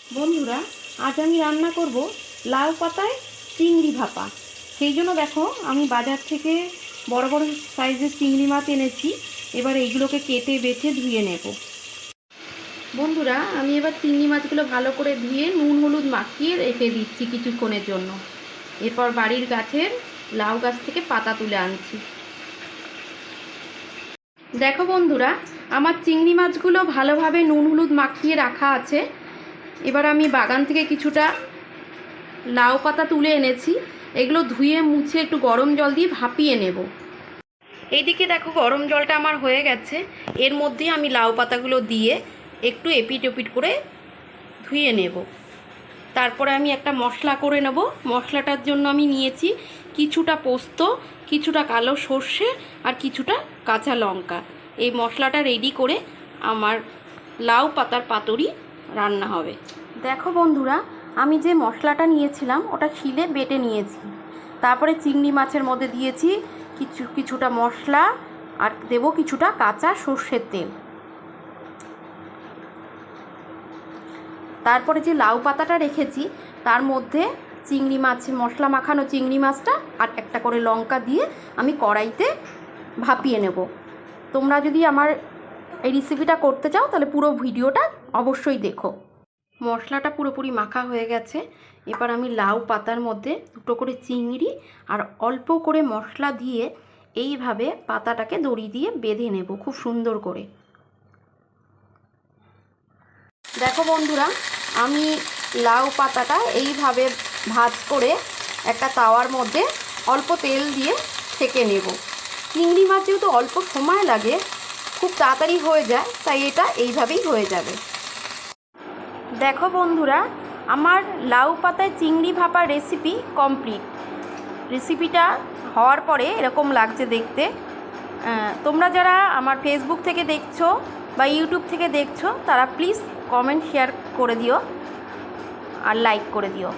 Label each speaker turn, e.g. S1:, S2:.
S1: বন্ধুরা, আজ আমি রান্না করব লাউ পাতায় চিংড়ি ভাপা। সেই জন্য দেখো আমি বাজার থেকে বড় বড় সাইজের চিংড়ি মাছ এনেছি। এবার এইগুলোকে কেটে বেছে ধুয়ে নেব। বন্ধুরা, আমি এবার চিংড়ি মাছগুলো ভালো করে ধুয়ে নুন হলুদ মাখিয়ে রেখে দিচ্ছি কিছুক্ষণের জন্য। এরপর বাড়ির গাছের লাউ গাছ থেকে পাতা তুলে আনছি। দেখো বন্ধুরা, আমার চিংড়ি মাছগুলো ভালোভাবে নুন হলুদ মাখিয়ে রাখা আছে। এবার আমি বাগান থেকে কিছুটা লাউ পাতা তুলে এনেছি। এগুলো ধুয়ে মুছে একটু গরম জল দিয়ে ভাপিয়ে নেব। এইদিকে দেখো গরম জলটা আমার হয়ে গেছে। এর মধ্যে আমি লাউ পাতাগুলো দিয়ে একটু এপিট ওপিট করে ধুয়ে নেব। তারপরে আমি একটা মশলা করে নেব। মশলাটার জন্য আমি নিয়েছি কিছুটা পোস্ত, কিছুটা কালো সর্ষে আর কিছুটা কাঁচা লঙ্কা। এই মশলাটা রেডি করে আমার লাউ পাতার পাতুরি রান্না হবে। দেখো বন্ধুরা, আমি যে মশলাটা নিয়েছিলাম ওটা শিলে বেটে নিয়েছি। তারপরে চিংড়ি মাছের মধ্যে দিয়েছি কিছুটা মশলা আর দেব কিছুটা কাঁচা সর্ষের তেল। তারপরে যে লাউ পাতাটা রেখেছি তার মধ্যে চিংড়ি মাছ, মশলা মাখানো চিংড়ি মাছটা আর একটা করে লঙ্কা দিয়ে আমি কড়াইতে ভাপিয়ে নেব। তোমরা যদি আমার এই রেসিপিটা করতে চাও তাহলে পুরো ভিডিওটা অবশ্যই দেখো। মশলাটা পুরোপুরি মাখা হয়ে গেছে। এবার আমি লাউ পাতার মধ্যে দুটো করে চিংড়ি আর অল্প করে মশলা দিয়ে এইভাবে পাতাটাকে দড়ি দিয়ে বেঁধে নেব খুব সুন্দর করে। দেখো বন্ধুরা, আমি লাউ পাতাটা এইভাবে ভাঁজ করে একটা তাওয়ার মধ্যে অল্প তেল দিয়ে সেঁকে নেব। চিংড়ি মাছ যেহেতু অল্প সময় লাগে, খুব তাড়াতাড়ি হয়ে যায়, তাই এটা এইভাবেই হয়ে যাবে। দেখো বন্ধুরা, আমার লাউ পাতায় চিংড়ি ভাপার রেসিপি কমপ্লিট। রেসিপিটা হওয়ার পরে এরকম লাগছে দেখতে। তোমরা যারা আমার ফেসবুক থেকে দেখছো বা ইউটিউব থেকে দেখছো তারা প্লিজ কমেন্ট শেয়ার করে দিও আর লাইক করে দিও।